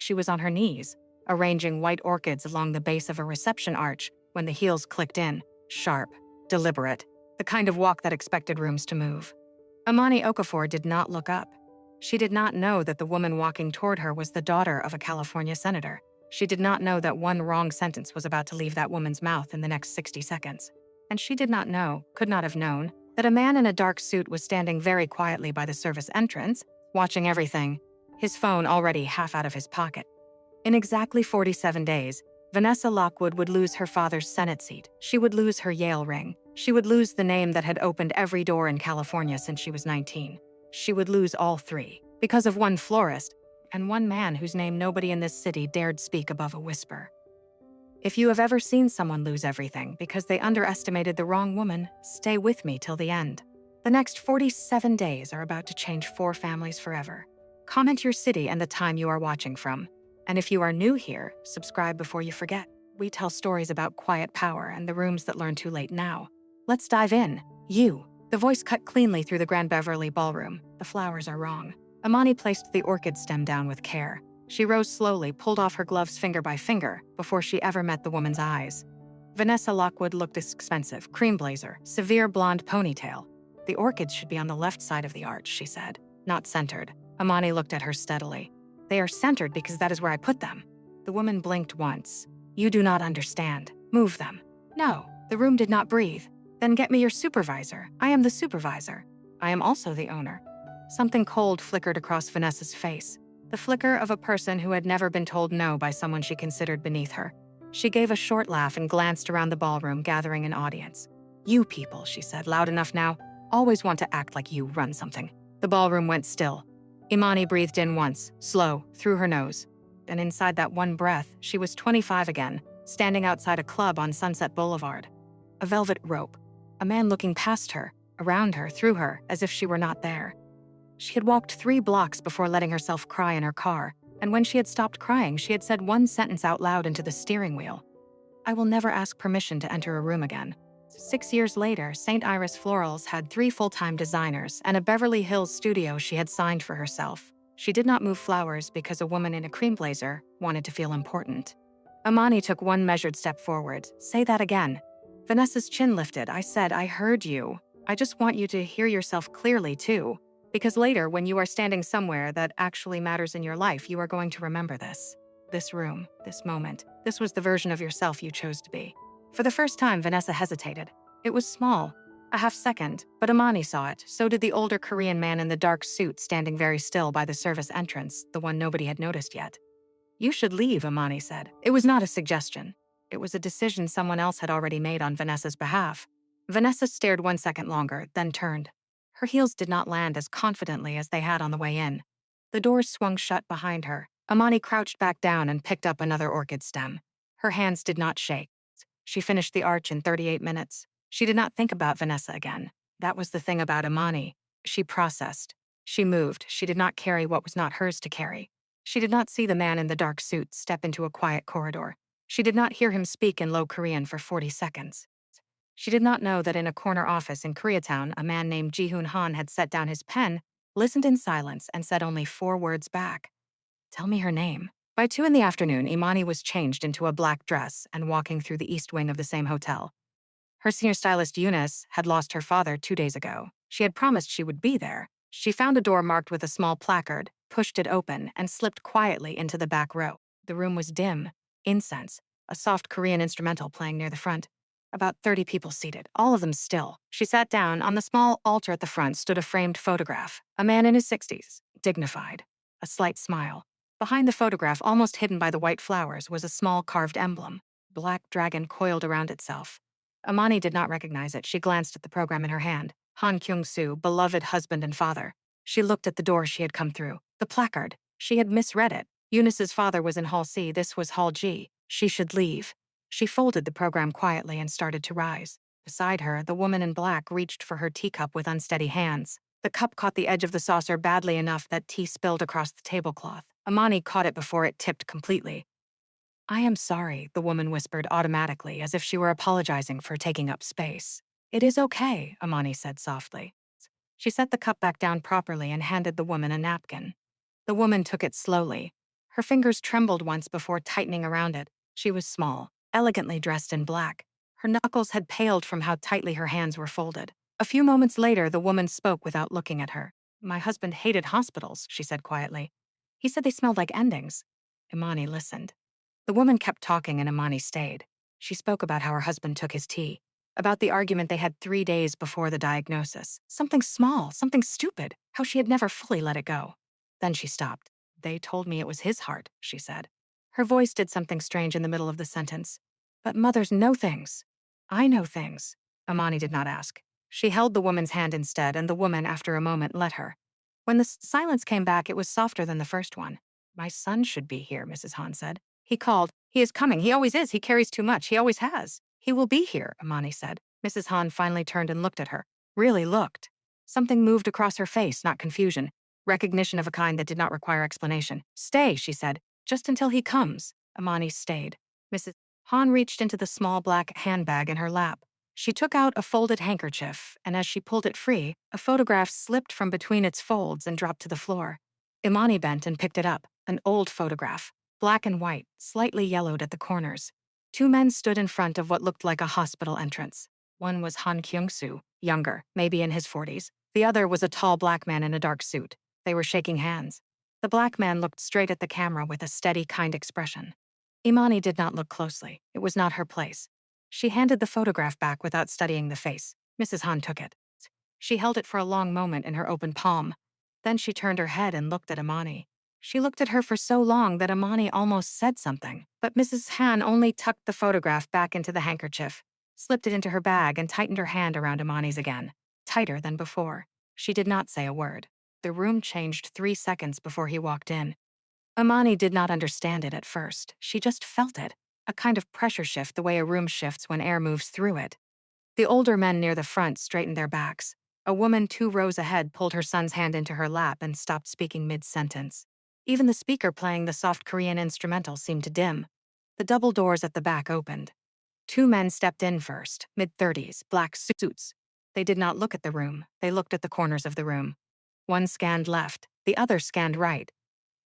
she was on her knees, arranging white orchids along the base of a reception arch when the heels clicked in, sharp, deliberate, the kind of walk that expected rooms to move. Imani Okafor did not look up. She did not know that the woman walking toward her was the daughter of a California senator. She did not know that one wrong sentence was about to leave that woman's mouth in the next 60 seconds. And she did not know, could not have known, that a man in a dark suit was standing very quietly by the service entrance, watching everything, his phone already half out of his pocket. In exactly 47 days, Vanessa Lockwood would lose her father's Senate seat. She would lose her Yale ring. She would lose the name that had opened every door in California since she was 19. She would lose all three, because of one florist and one man whose name nobody in this city dared speak above a whisper. If you have ever seen someone lose everything because they underestimated the wrong woman, stay with me till the end. The next 47 days are about to change 4 families forever. Comment your city and the time you are watching from. And if you are new here, subscribe before you forget. We tell stories about quiet power and the rooms that learn too late now. Let's dive in. You. The voice cut cleanly through the Grand Beverly ballroom. The flowers are wrong. Imani placed the orchid stem down with care. She rose slowly, pulled off her gloves finger by finger, before she ever met the woman's eyes. Vanessa Lockwood looked expensive, cream blazer, severe blonde ponytail. The orchids should be on the left side of the arch, she said, not centered. Imani looked at her steadily. They are centered because that is where I put them. The woman blinked once. You do not understand. Move them. No, the room did not breathe. Then get me your supervisor. I am the supervisor. I am also the owner. Something cold flickered across Vanessa's face. The flicker of a person who had never been told no by someone she considered beneath her. She gave a short laugh and glanced around the ballroom, gathering an audience. You people, she said, loud enough now, always want to act like you run something. The ballroom went still. Imani breathed in once, slow, through her nose. And inside that one breath, she was 25 again, standing outside a club on Sunset Boulevard. A velvet rope. A man looking past her, around her, through her, as if she were not there. She had walked 3 blocks before letting herself cry in her car, and when she had stopped crying, she had said one sentence out loud into the steering wheel. I will never ask permission to enter a room again. 6 years later, St. Iris Florals had 3 full-time designers and a Beverly Hills studio she had signed for herself. She did not move flowers because a woman in a cream blazer wanted to feel important. Imani took one measured step forward. Say that again. Vanessa's chin lifted. I said, I heard you. I just want you to hear yourself clearly, too. Because later, when you are standing somewhere that actually matters in your life, you are going to remember this. This room, this moment. This was the version of yourself you chose to be. For the first time, Vanessa hesitated. It was small, a half second, but Imani saw it. So did the older Korean man in the dark suit standing very still by the service entrance, the one nobody had noticed yet. You should leave, Imani said. It was not a suggestion. It was a decision someone else had already made on Vanessa's behalf. Vanessa stared 1 second longer, then turned. Her heels did not land as confidently as they had on the way in. The doors swung shut behind her. Imani crouched back down and picked up another orchid stem. Her hands did not shake. She finished the arch in 38 minutes. She did not think about Vanessa again. That was the thing about Imani. She processed. She moved. She did not carry what was not hers to carry. She did not see the man in the dark suit step into a quiet corridor. She did not hear him speak in low Korean for 40 seconds. She did not know that in a corner office in Koreatown, a man named Jiun Han had set down his pen, listened in silence, and said only 4 words back. Tell me her name. By 2 in the afternoon, Imani was changed into a black dress and walking through the east wing of the same hotel. Her senior stylist, Eunice, had lost her father 2 days ago. She had promised she would be there. She found a door marked with a small placard, pushed it open, and slipped quietly into the back row. The room was dim. Incense, a soft Korean instrumental playing near the front. About 30 people seated, all of them still. She sat down. On the small altar at the front stood a framed photograph. A man in his 60s, dignified. A slight smile. Behind the photograph, almost hidden by the white flowers, was a small carved emblem. Black dragon coiled around itself. Imani did not recognize it. She glanced at the program in her hand. Han Kyung-soo, beloved husband and father. She looked at the door she had come through. The placard. She had misread it. Eunice's father was in Hall C. This was Hall G. She should leave. She folded the program quietly and started to rise. Beside her, the woman in black reached for her teacup with unsteady hands. The cup caught the edge of the saucer badly enough that tea spilled across the tablecloth. Imani caught it before it tipped completely. I am sorry, the woman whispered automatically, as if she were apologizing for taking up space. It is okay, Imani said softly. She set the cup back down properly and handed the woman a napkin. The woman took it slowly. Her fingers trembled once before tightening around it. She was small, elegantly dressed in black. Her knuckles had paled from how tightly her hands were folded. A few moments later, the woman spoke without looking at her. "My husband hated hospitals," she said quietly. "He said they smelled like endings." Imani listened. The woman kept talking and Imani stayed. She spoke about how her husband took his tea, about the argument they had 3 days before the diagnosis. Something small, something stupid, how she had never fully let it go. Then she stopped. "They told me it was his heart," she said. Her voice did something strange in the middle of the sentence. "But mothers know things. I know things." Imani did not ask. She held the woman's hand instead, and the woman, after a moment, let her. When the silence came back, it was softer than the first one. "My son should be here," Mrs. Han said. "He called. He is coming. He always is. He carries too much. He always has." "He will be here," Imani said. Mrs. Han finally turned and looked at her. Really looked. Something moved across her face, not confusion. Recognition of a kind that did not require explanation. "Stay," she said. "Just until he comes." Imani stayed. Mrs. Han reached into the small black handbag in her lap. She took out a folded handkerchief, and as she pulled it free, a photograph slipped from between its folds and dropped to the floor. Imani bent and picked it up, an old photograph, black and white, slightly yellowed at the corners. 2 men stood in front of what looked like a hospital entrance. One was Han Kyung-soo, younger, maybe in his 40s. The other was a tall black man in a dark suit. They were shaking hands. The black man looked straight at the camera with a steady, kind expression. Imani did not look closely. It was not her place. She handed the photograph back without studying the face. Mrs. Han took it. She held it for a long moment in her open palm. Then she turned her head and looked at Imani. She looked at her for so long that Imani almost said something, but Mrs. Han only tucked the photograph back into the handkerchief, slipped it into her bag, and tightened her hand around Imani's again, tighter than before. She did not say a word. The room changed 3 seconds before he walked in. Imani did not understand it at first. She just felt it, a kind of pressure shift the way a room shifts when air moves through it. The older men near the front straightened their backs. A woman 2 rows ahead pulled her son's hand into her lap and stopped speaking mid-sentence. Even the speaker playing the soft Korean instrumental seemed to dim. The double doors at the back opened. 2 men stepped in first, mid-30s, black suits. They did not look at the room. They looked at the corners of the room. One scanned left, the other scanned right.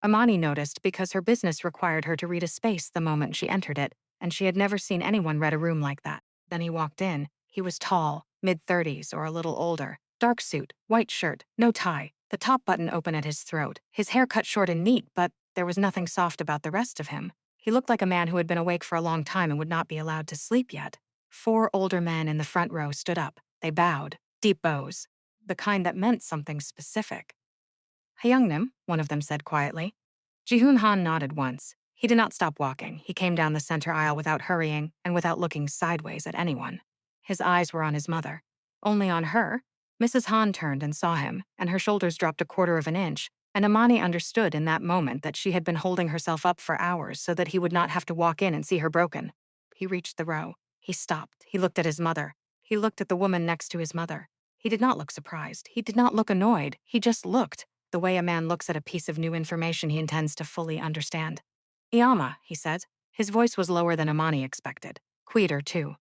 Imani noticed because her business required her to read a space the moment she entered it, and she had never seen anyone read a room like that. Then he walked in. He was tall, mid-30s or a little older. Dark suit, white shirt, no tie, the top button open at his throat. His hair cut short and neat, but there was nothing soft about the rest of him. He looked like a man who had been awake for a long time and would not be allowed to sleep yet. 4 older men in the front row stood up. They bowed, deep bows, the kind that meant something specific. "Hyungnim," one of them said quietly. Jiun Han nodded once. He did not stop walking. He came down the center aisle without hurrying and without looking sideways at anyone. His eyes were on his mother. Only on her. Mrs. Han turned and saw him, and her shoulders dropped a quarter of an inch, and Imani understood in that moment that she had been holding herself up for hours so that he would not have to walk in and see her broken. He reached the row. He stopped. He looked at his mother. He looked at the woman next to his mother. He did not look surprised. He did not look annoyed. He just looked, the way a man looks at a piece of new information he intends to fully understand. "Iyama," he said. His voice was lower than Imani expected. Quieter, too.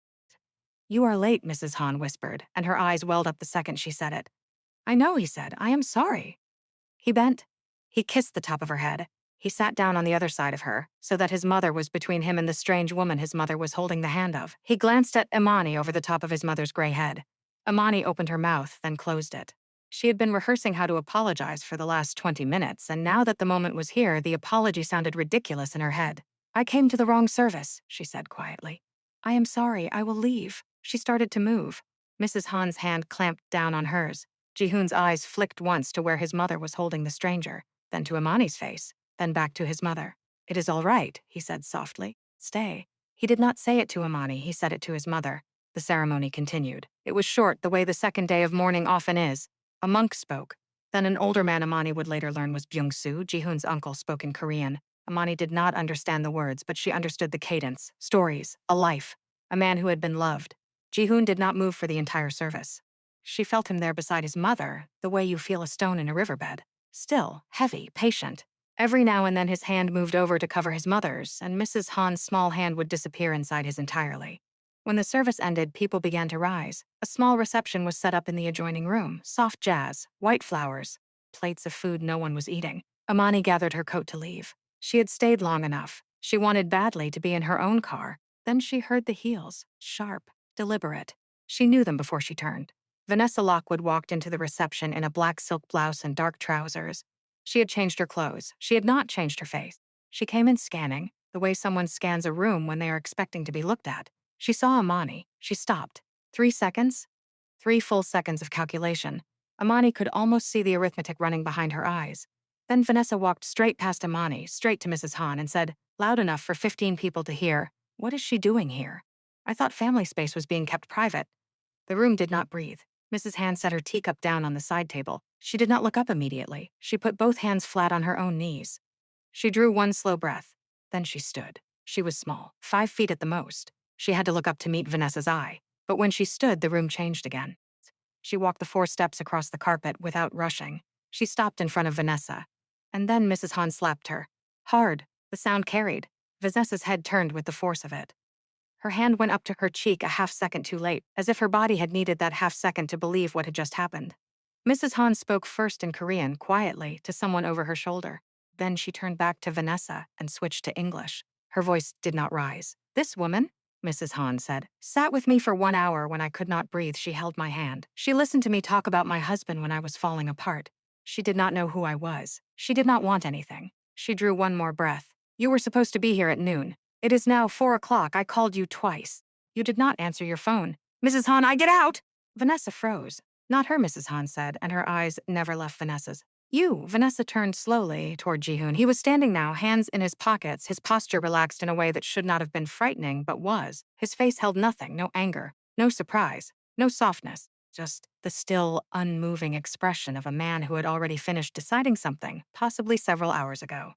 "You are late," Mrs. Han whispered, and her eyes welled up the second she said it. "I know," he said. "I am sorry." He bent. He kissed the top of her head. He sat down on the other side of her, so that his mother was between him and the strange woman his mother was holding the hand of. He glanced at Imani over the top of his mother's gray head. Imani opened her mouth, then closed it. She had been rehearsing how to apologize for the last 20 minutes, and now that the moment was here, the apology sounded ridiculous in her head. "I came to the wrong service," she said quietly. "I am sorry. I will leave." She started to move. Mrs. Han's hand clamped down on hers. Jihoon's eyes flicked once to where his mother was holding the stranger, then to Imani's face, then back to his mother. "It is all right," he said softly. "Stay." He did not say it to Imani, he said it to his mother. The ceremony continued. It was short, the way the second day of mourning often is. A monk spoke. Then an older man Imani would later learn was Byung-soo, Jihoon's uncle, spoke in Korean. Imani did not understand the words, but she understood the cadence, stories, a life, a man who had been loved. Jihoon did not move for the entire service. She felt him there beside his mother, the way you feel a stone in a riverbed. Still, heavy, patient. Every now and then his hand moved over to cover his mother's, and Mrs. Han's small hand would disappear inside his entirely. When the service ended, people began to rise. A small reception was set up in the adjoining room. Soft jazz, white flowers, plates of food no one was eating. Imani gathered her coat to leave. She had stayed long enough. She wanted badly to be in her own car. Then she heard the heels, sharp, deliberate. She knew them before she turned. Vanessa Lockwood walked into the reception in a black silk blouse and dark trousers. She had changed her clothes. She had not changed her face. She came in scanning, the way someone scans a room when they are expecting to be looked at. She saw Amani. She stopped. 3 seconds? 3 full seconds of calculation. Amani could almost see the arithmetic running behind her eyes. Then Vanessa walked straight past Amani, straight to Mrs. Han, and said, loud enough for 15 people to hear, "What is she doing here? I thought family space was being kept private." The room did not breathe. Mrs. Han set her teacup down on the side table. She did not look up immediately. She put both hands flat on her own knees. She drew one slow breath. Then she stood. She was small, 5 feet at the most. She had to look up to meet Vanessa's eye. But when she stood, the room changed again. She walked the 4 steps across the carpet without rushing. She stopped in front of Vanessa. And then Mrs. Han slapped her. Hard. The sound carried. Vanessa's head turned with the force of it. Her hand went up to her cheek a half-second too late, as if her body had needed that half-second to believe what had just happened. Mrs. Han spoke first in Korean, quietly, to someone over her shoulder. Then she turned back to Vanessa and switched to English. Her voice did not rise. "This woman," Mrs. Han said, "sat with me for 1 hour when I could not breathe. She held my hand. She listened to me talk about my husband when I was falling apart. She did not know who I was. She did not want anything." She drew one more breath. "You were supposed to be here at noon. It is now 4 o'clock. I called you twice. You did not answer your phone." "Mrs. Han, I get out!" Vanessa froze. Not her, Mrs. Han said, and her eyes never left Vanessa's. "You." Vanessa turned slowly toward Jiun. He was standing now, hands in his pockets, his posture relaxed in a way that should not have been frightening, but was. His face held nothing, no anger, no surprise, no softness, just the still, unmoving expression of a man who had already finished deciding something, possibly several hours ago.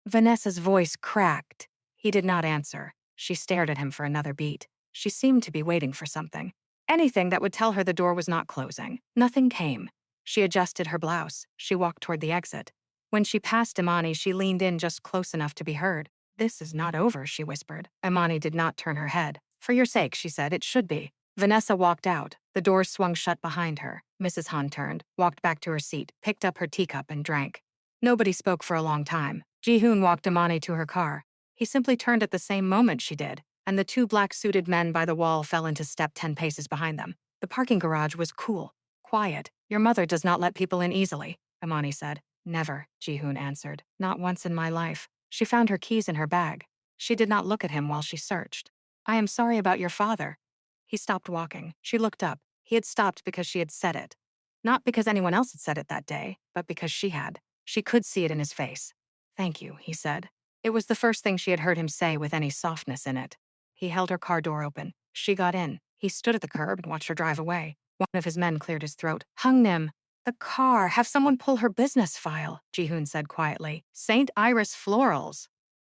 Vanessa's voice cracked. He did not answer. She stared at him for another beat. She seemed to be waiting for something. Anything that would tell her the door was not closing. Nothing came. She adjusted her blouse. She walked toward the exit. When she passed Imani, she leaned in just close enough to be heard. "This is not over," she whispered. Imani did not turn her head. "For your sake," she said, "it should be." Vanessa walked out. The door swung shut behind her. Mrs. Han turned, walked back to her seat, picked up her teacup and drank. Nobody spoke for a long time. Jihoon walked Imani to her car. He simply turned at the same moment she did, and the 2 black-suited men by the wall fell into step 10 paces behind them. The parking garage was cool, quiet. "Your mother does not let people in easily," Imani said. "Never," Jihoon answered. "Not once in my life." She found her keys in her bag. She did not look at him while she searched. "I am sorry about your father." He stopped walking. She looked up. He had stopped because she had said it. Not because anyone else had said it that day, but because she had. She could see it in his face. "Thank you," he said. It was the first thing she had heard him say with any softness in it. He held her car door open. She got in. He stood at the curb and watched her drive away. One of his men cleared his throat. "Hung Nim." "The car. Have someone pull her business file," Jihoon said quietly. "St. Iris Florals.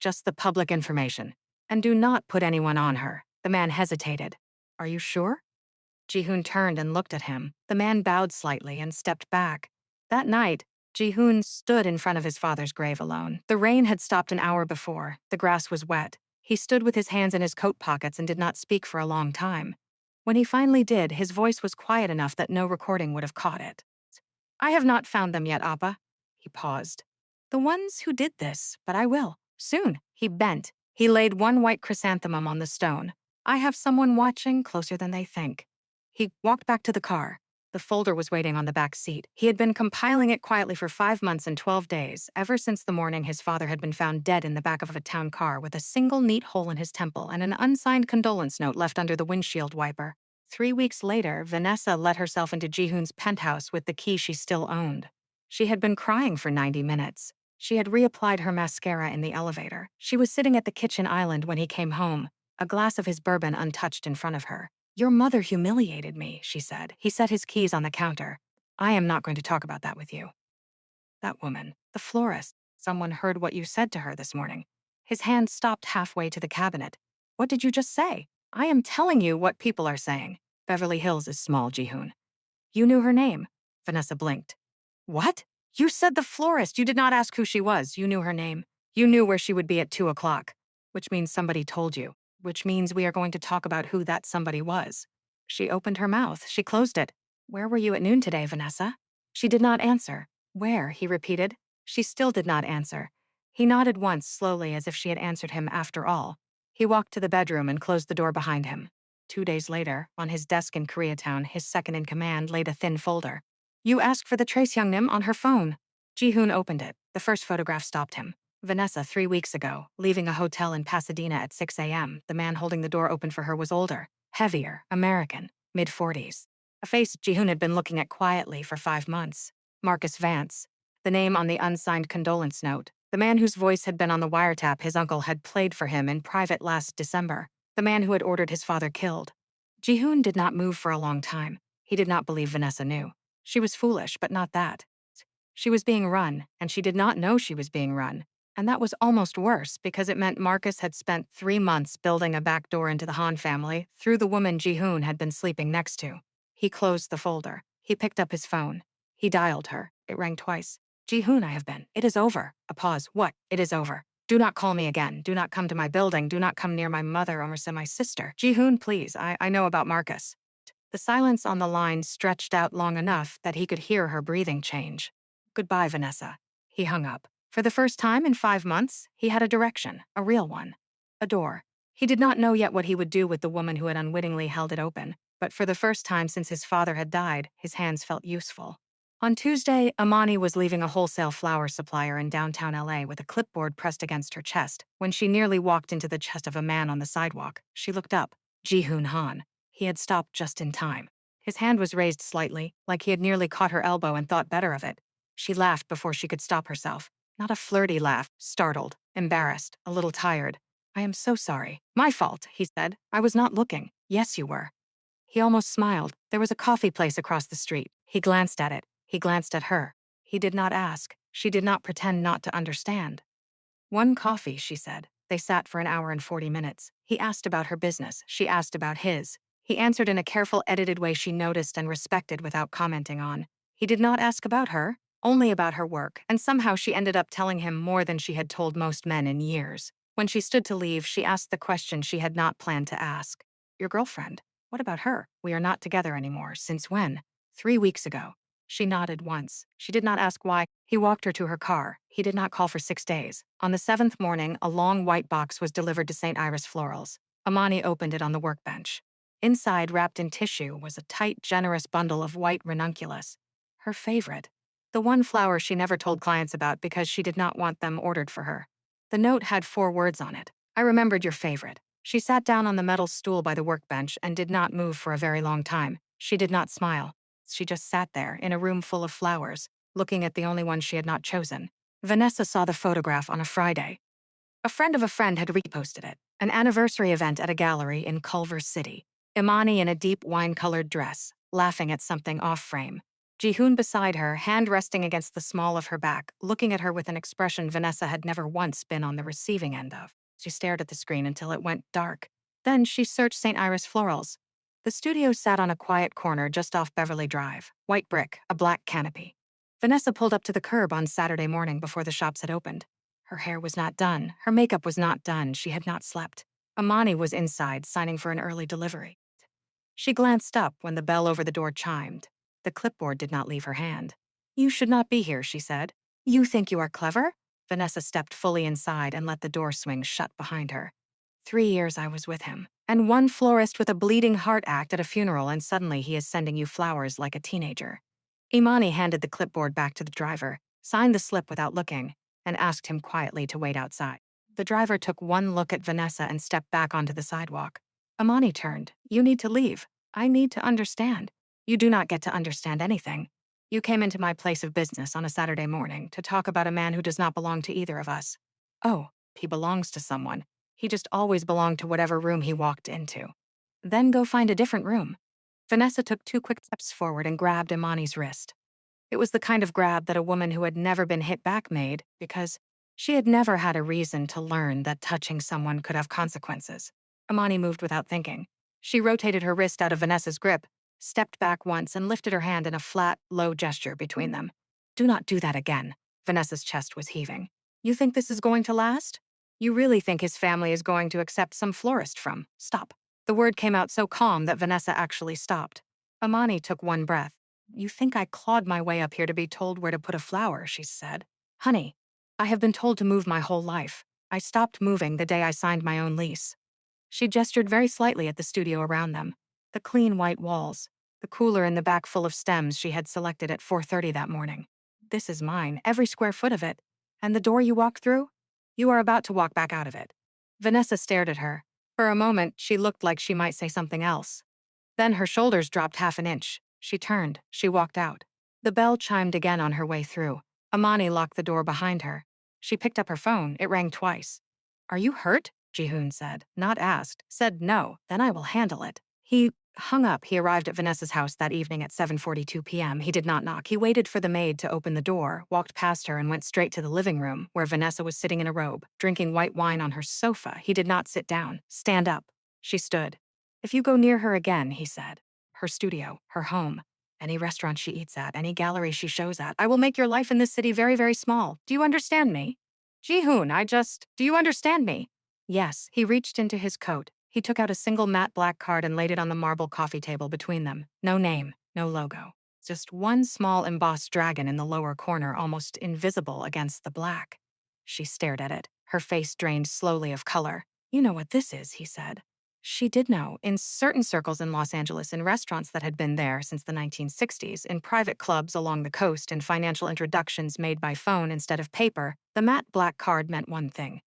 Just the public information. And do not put anyone on her." The man hesitated. "Are you sure?" Jihoon turned and looked at him. The man bowed slightly and stepped back. That night, Jihoon stood in front of his father's grave alone. The rain had stopped an hour before. The grass was wet. He stood with his hands in his coat pockets and did not speak for a long time. When he finally did, his voice was quiet enough that no recording would have caught it. "I have not found them yet, Appa." He paused. "The ones who did this, but I will. Soon." He bent. He laid one white chrysanthemum on the stone. "I have someone watching closer than they think." He walked back to the car. The folder was waiting on the back seat. He had been compiling it quietly for 5 months and 12 days, ever since the morning his father had been found dead in the back of a town car with a single neat hole in his temple and an unsigned condolence note left under the windshield wiper. 3 weeks later, Vanessa let herself into Jihoon's penthouse with the key she still owned. She had been crying for 90 minutes. She had reapplied her mascara in the elevator. She was sitting at the kitchen island when he came home, a glass of his bourbon untouched in front of her. "Your mother humiliated me," she said. He set his keys on the counter. "I am not going to talk about that with you." "That woman, the florist, someone heard what you said to her this morning." His hand stopped halfway to the cabinet. "What did you just say?" "I am telling you what people are saying. Beverly Hills is small, Jihoon." "You knew her name?" Vanessa blinked. "What? You said the florist. You did not ask who she was. You knew her name. You knew where she would be at 2 o'clock. Which means somebody told you. Which means we are going to talk about who that somebody was." She opened her mouth. She closed it. "Where were you at noon today, Vanessa?" She did not answer. "Where?" he repeated. She still did not answer. He nodded once slowly as if she had answered him after all. He walked to the bedroom and closed the door behind him. 2 days later, on his desk in Koreatown, his second-in-command laid a thin folder. "You asked for the Trace Youngnim on her phone." Ji-hoon opened it. The first photograph stopped him. Vanessa 3 weeks ago, leaving a hotel in Pasadena at 6 a.m. The man holding the door open for her was older, heavier, American, mid-40s. A face Ji-hoon had been looking at quietly for 5 months. Marcus Vance. The name on the unsigned condolence note. The man whose voice had been on the wiretap his uncle had played for him in private last December. The man who had ordered his father killed. Ji-hoon did not move for a long time. He did not believe Vanessa knew. She was foolish, but not that. She was being run, and she did not know she was being run. And that was almost worse because it meant Marcus had spent 3 months building a backdoor into the Han family through the woman Ji-hoon had been sleeping next to. He closed the folder. He picked up his phone. He dialed her. It rang twice. "Ji-hoon, I have been. It is over." A pause. "What? It is over. Do not call me again. Do not come to my building. Do not come near my mother or my sister. Ji-hoon, please. I know about Marcus." The silence on the line stretched out long enough that he could hear her breathing change. "Goodbye, Vanessa." He hung up. For the first time in 5 months, he had a direction, a real one. A door. He did not know yet what he would do with the woman who had unwittingly held it open, but for the first time since his father had died, his hands felt useful. On Tuesday, Amani was leaving a wholesale flower supplier in downtown LA with a clipboard pressed against her chest. When she nearly walked into the chest of a man on the sidewalk, she looked up. Jiun Han. He had stopped just in time. His hand was raised slightly, like he had nearly caught her elbow and thought better of it. She laughed before she could stop herself. Not a flirty laugh, startled, embarrassed, a little tired. "I am so sorry. My fault," he said. "I was not looking." "Yes, you were." He almost smiled. There was a coffee place across the street. He glanced at it. He glanced at her. He did not ask. She did not pretend not to understand. "One coffee," she said. They sat for an hour and 40 minutes. He asked about her business. She asked about his. He answered in a careful, edited way she noticed and respected without commenting on. He did not ask about her, only about her work, and somehow she ended up telling him more than she had told most men in years. When she stood to leave, she asked the question she had not planned to ask. "Your girlfriend? What about her? We are not together anymore. Since when?" 3 weeks ago. She nodded once. She did not ask why. He walked her to her car. He did not call for 6 days. On the 7th morning, a long white box was delivered to St. Iris Florals. Amani opened it on the workbench. Inside, wrapped in tissue, was a tight, generous bundle of white ranunculus. Her favorite. The one flower she never told clients about because she did not want them ordered for her. The note had 4 words on it. "I remembered your favorite." She sat down on the metal stool by the workbench and did not move for a very long time. She did not smile. She just sat there, in a room full of flowers, looking at the only one she had not chosen. Vanessa saw the photograph on a Friday. A friend of a friend had reposted it. An anniversary event at a gallery in Culver City. Imani in a deep wine-colored dress, laughing at something off-frame. Ji-hoon beside her, hand resting against the small of her back, looking at her with an expression Vanessa had never once been on the receiving end of. She stared at the screen until it went dark. Then she searched St. Iris Florals. The studio sat on a quiet corner just off Beverly Drive. White brick, a black canopy. Vanessa pulled up to the curb on Saturday morning before the shops had opened. Her hair was not done. Her makeup was not done. She had not slept. Amani was inside, signing for an early delivery. She glanced up when the bell over the door chimed. The clipboard did not leave her hand. "You should not be here," she said. "You think you are clever?" Vanessa stepped fully inside and let the door swing shut behind her. 3 years I was with him. And one florist with a bleeding heart act at a funeral, and suddenly he is sending you flowers like a teenager. Imani handed the clipboard back to the driver, signed the slip without looking, and asked him quietly to wait outside. The driver took one look at Vanessa and stepped back onto the sidewalk. Imani turned. "You need to leave. I need to understand." "You do not get to understand anything. You came into my place of business on a Saturday morning to talk about a man who does not belong to either of us." "Oh, he belongs to someone. He just always belonged to whatever room he walked into." "Then go find a different room." Vanessa took 2 quick steps forward and grabbed Imani's wrist. It was the kind of grab that a woman who had never been hit back made, because she had never had a reason to learn that touching someone could have consequences. Imani moved without thinking. She rotated her wrist out of Vanessa's grip, stepped back once, and lifted her hand in a flat, low gesture between them. "Do not do that again." Vanessa's chest was heaving. "You think this is going to last? You really think his family is going to accept some florist from? Stop." The word came out so calm that Vanessa actually stopped. Imani took one breath. "You think I clawed my way up here to be told where to put a flower," she said. "Honey." I have been told to move my whole life. I stopped moving the day I signed my own lease. She gestured very slightly at the studio around them. The clean white walls, the cooler in the back full of stems she had selected at 4:30 that morning. This is mine, every square foot of it. And the door you walked through? You are about to walk back out of it. Vanessa stared at her. For a moment, she looked like she might say something else. Then her shoulders dropped half an inch. She turned. She walked out. The bell chimed again on her way through. Amani locked the door behind her. She picked up her phone. It rang twice. Are you hurt? Jihoon said. Not asked. Said no. Then I will handle it. He hung up. He arrived at Vanessa's house that evening at 7:42 p.m. He did not knock. He waited for the maid to open the door, walked past her, and went straight to the living room, where Vanessa was sitting in a robe, drinking white wine on her sofa. He did not sit down. Stand up. She stood. If you go near her again, he said. Her studio, her home, any restaurant she eats at, any gallery she shows at, I will make your life in this city very, very small. Do you understand me? Jihoon, do you understand me? Yes. He reached into his coat. He took out a single matte black card and laid it on the marble coffee table between them. No name, no logo. Just one small embossed dragon in the lower corner, almost invisible against the black. She stared at it, her face drained slowly of color. You know what this is, he said. She did know, in certain circles in Los Angeles, in restaurants that had been there since the 1960s, in private clubs along the coast, and financial introductions made by phone instead of paper, the matte black card meant one thing.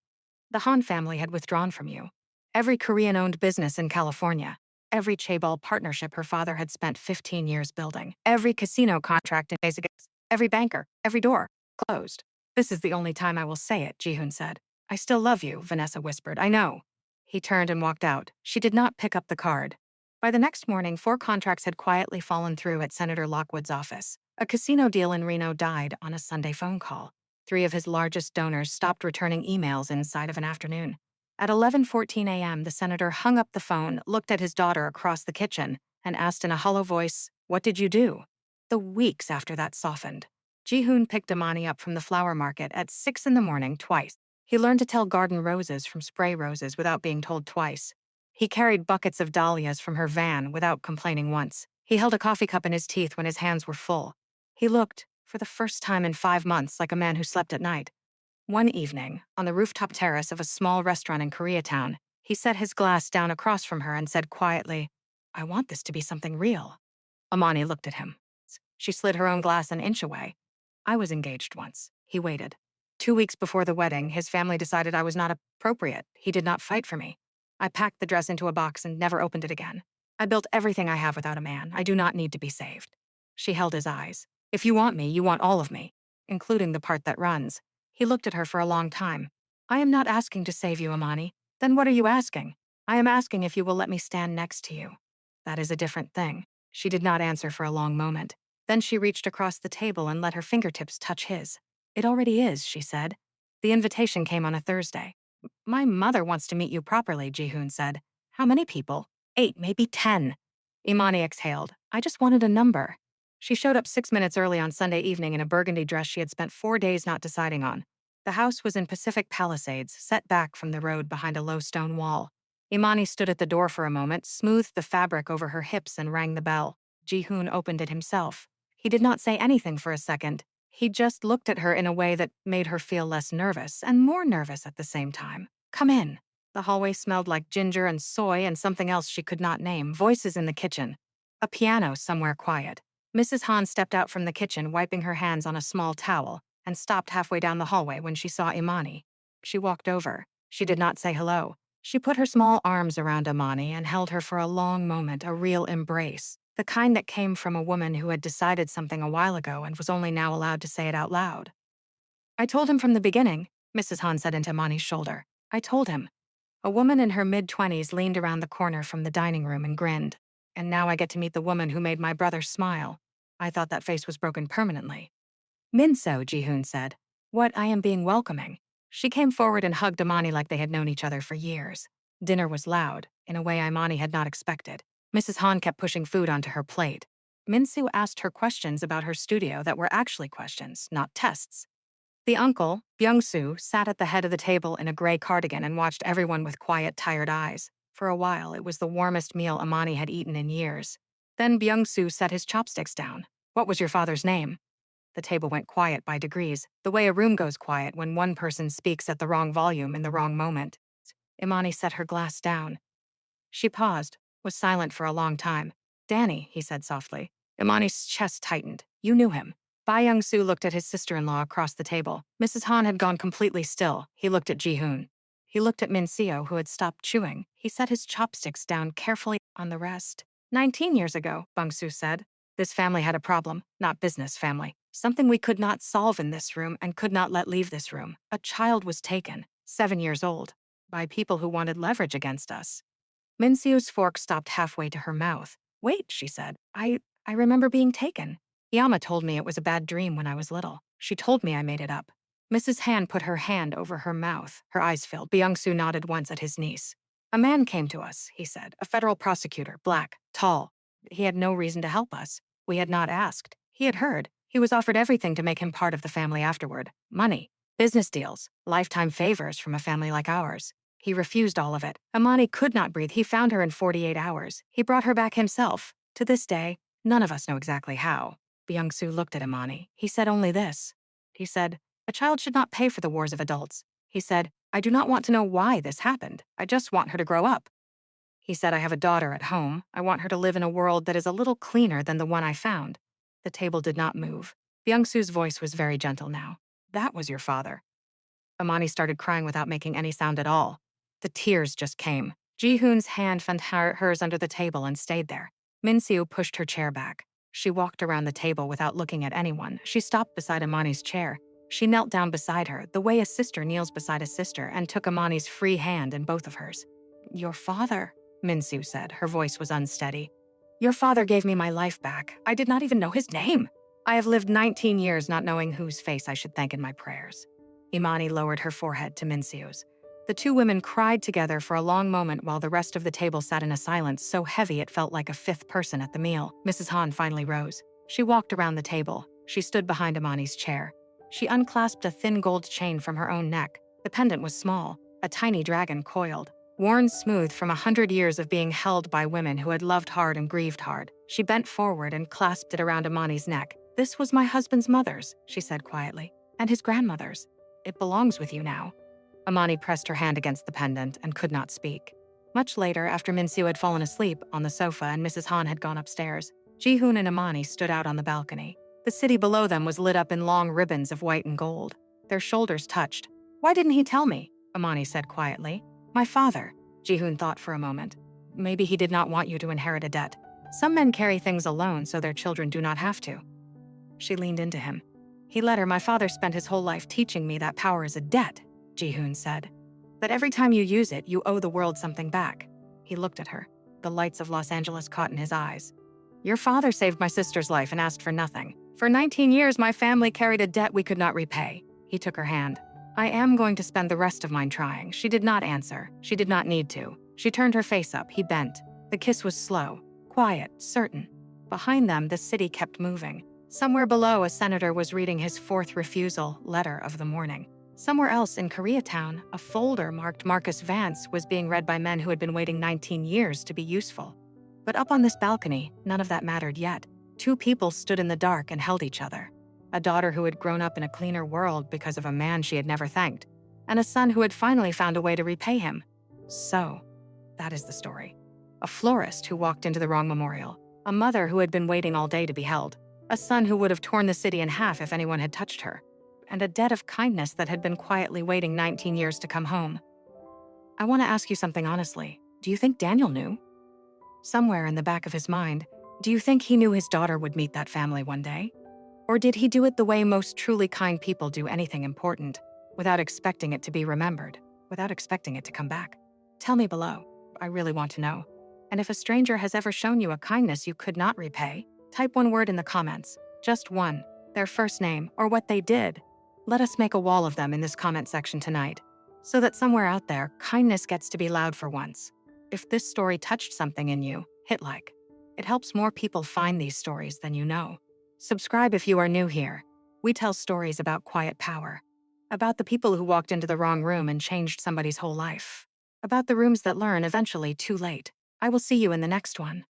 The Han family had withdrawn from you. Every Korean-owned business in California, every chaebol partnership her father had spent 15 years building, every casino contract in Vegas, every banker, every door, closed. This is the only time I will say it, Jihoon said. I still love you, Vanessa whispered. I know. He turned and walked out. She did not pick up the card. By the next morning, 4 contracts had quietly fallen through at Senator Lockwood's office. A casino deal in Reno died on a Sunday phone call. 3 of his largest donors stopped returning emails inside of an afternoon. At 11:14 a.m., the senator hung up the phone, looked at his daughter across the kitchen, and asked in a hollow voice, "What did you do?" The weeks after that softened. Jihoon picked Amani up from the flower market at 6 in the morning twice. He learned to tell garden roses from spray roses without being told twice. He carried buckets of dahlias from her van without complaining once. He held a coffee cup in his teeth when his hands were full. He looked, for the first time in 5 months, like a man who slept at night. One evening, on the rooftop terrace of a small restaurant in Koreatown, he set his glass down across from her and said quietly, I want this to be something real. Amani looked at him. She slid her own glass an inch away. I was engaged once. He waited. 2 weeks before the wedding, his family decided I was not appropriate. He did not fight for me. I packed the dress into a box and never opened it again. I built everything I have without a man. I do not need to be saved. She held his eyes. If you want me, you want all of me, including the part that runs. He looked at her for a long time. I am not asking to save you, Amani. Then what are you asking? I am asking if you will let me stand next to you. That is a different thing. She did not answer for a long moment. Then she reached across the table and let her fingertips touch his. It already is, she said. The invitation came on a Thursday. My mother wants to meet you properly, Jihoon said. How many people? 8, maybe 10. Imani exhaled. I just wanted a number. She showed up 6 minutes early on Sunday evening in a burgundy dress she had spent 4 days not deciding on. The house was in Pacific Palisades, set back from the road behind a low stone wall. Imani stood at the door for a moment, smoothed the fabric over her hips, and rang the bell. Jihoon opened it himself. He did not say anything for a second. He just looked at her in a way that made her feel less nervous and more nervous at the same time. Come in. The hallway smelled like ginger and soy and something else she could not name. Voices in the kitchen. A piano somewhere quiet. Mrs. Han stepped out from the kitchen, wiping her hands on a small towel, and stopped halfway down the hallway when she saw Imani. She walked over. She did not say hello. She put her small arms around Imani and held her for a long moment, a real embrace. The kind that came from a woman who had decided something a while ago and was only now allowed to say it out loud. I told him from the beginning, Mrs. Han said into Imani's shoulder. I told him. A woman in her mid-20s leaned around the corner from the dining room and grinned. And now I get to meet the woman who made my brother smile. I thought that face was broken permanently. Minso, Jihoon said. What, I am being welcoming. She came forward and hugged Imani like they had known each other for years. Dinner was loud, in a way Imani had not expected. Mrs. Han kept pushing food onto her plate. Minsu asked her questions about her studio that were actually questions, not tests. The uncle, Byung-soo, sat at the head of the table in a gray cardigan and watched everyone with quiet, tired eyes. For a while, it was the warmest meal Imani had eaten in years. Then Byung-soo set his chopsticks down. What was your father's name? The table went quiet by degrees, the way a room goes quiet when one person speaks at the wrong volume in the wrong moment. Imani set her glass down. She paused, was silent for a long time. "Danny," he said softly. Imani's chest tightened. "You knew him." Bai Young-soo looked at his sister-in-law across the table. Mrs. Han had gone completely still. He looked at Ji-hoon. He looked at Min Seo, who had stopped chewing. He set his chopsticks down carefully on the rest. 19 years ago, Bung-soo said. This family had a problem, not business family. Something we could not solve in this room and could not let leave this room. A child was taken, 7 years old, by people who wanted leverage against us. Min Seo's fork stopped halfway to her mouth. "Wait," she said. I remember being taken. Yama told me it was a bad dream when I was little. She told me I made it up." Mrs. Han put her hand over her mouth. Her eyes filled. Byung-soo nodded once at his niece. "A man came to us," he said. "A federal prosecutor, black, tall. He had no reason to help us. We had not asked. He had heard. He was offered everything to make him part of the family afterward. Money, business deals, lifetime favors from a family like ours. He refused all of it. Imani could not breathe. He found her in 48 hours. He brought her back himself. To this day, none of us know exactly how." Byung-soo looked at Imani. He said only this. He said, "A child should not pay for the wars of adults." He said, "I do not want to know why this happened. I just want her to grow up." He said, "I have a daughter at home. I want her to live in a world that is a little cleaner than the one I found." The table did not move. Byung-soo's voice was very gentle now. "That was your father." Imani started crying without making any sound at all. The tears just came. Ji-hoon's hand found hers under the table and stayed there. Min Seo pushed her chair back. She walked around the table without looking at anyone. She stopped beside Imani's chair. She knelt down beside her, the way a sister kneels beside a sister, and took Imani's free hand in both of hers. "Your father," Min Seo said. Her voice was unsteady. "Your father gave me my life back. I did not even know his name. I have lived 19 years not knowing whose face I should thank in my prayers." Imani lowered her forehead to Min Seo's. The two women cried together for a long moment while the rest of the table sat in a silence so heavy it felt like a fifth person at the meal. Mrs. Han finally rose. She walked around the table. She stood behind Imani's chair. She unclasped a thin gold chain from her own neck. The pendant was small, a tiny dragon coiled, worn smooth from 100 years of being held by women who had loved hard and grieved hard. She bent forward and clasped it around Imani's neck. "This was my husband's mother's," she said quietly, "and his grandmother's. It belongs with you now." Imani pressed her hand against the pendant and could not speak. Much later, after Min Seo had fallen asleep on the sofa and Mrs. Han had gone upstairs, Ji-hoon and Imani stood out on the balcony. The city below them was lit up in long ribbons of white and gold. Their shoulders touched. "Why didn't he tell me?" Imani said quietly. "My father." Ji-hoon thought for a moment. "Maybe he did not want you to inherit a debt. Some men carry things alone so their children do not have to." She leaned into him. "He let her. My father spent his whole life teaching me that power is a debt," Ji-hoon said. "That every time you use it, you owe the world something back." He looked at her. The lights of Los Angeles caught in his eyes. "Your father saved my sister's life and asked for nothing. For 19 years, my family carried a debt we could not repay." He took her hand. "I am going to spend the rest of mine trying." She did not answer. She did not need to. She turned her face up. He bent. The kiss was slow, quiet, certain. Behind them, the city kept moving. Somewhere below, a senator was reading his fourth refusal letter of the morning. Somewhere else in Koreatown, a folder marked Marcus Vance was being read by men who had been waiting 19 years to be useful. But up on this balcony, none of that mattered yet. Two people stood in the dark and held each other. A daughter who had grown up in a cleaner world because of a man she had never thanked, and a son who had finally found a way to repay him. So, that is the story. A florist who walked into the wrong memorial. A mother who had been waiting all day to be held. A son who would have torn the city in half if anyone had touched her. And a debt of kindness that had been quietly waiting 19 years to come home. I want to ask you something honestly. Do you think Daniel knew? Somewhere in the back of his mind, do you think he knew his daughter would meet that family one day? Or did he do it the way most truly kind people do anything important, without expecting it to be remembered, without expecting it to come back? Tell me below. I really want to know. And if a stranger has ever shown you a kindness you could not repay, type one word in the comments, just one, their first name, or what they did. Let us make a wall of them in this comment section tonight, so that somewhere out there, kindness gets to be loud for once. If this story touched something in you, hit like. It helps more people find these stories than you know. Subscribe if you are new here. We tell stories about quiet power, about the people who walked into the wrong room and changed somebody's whole life, about the rooms that learn eventually too late. I will see you in the next one.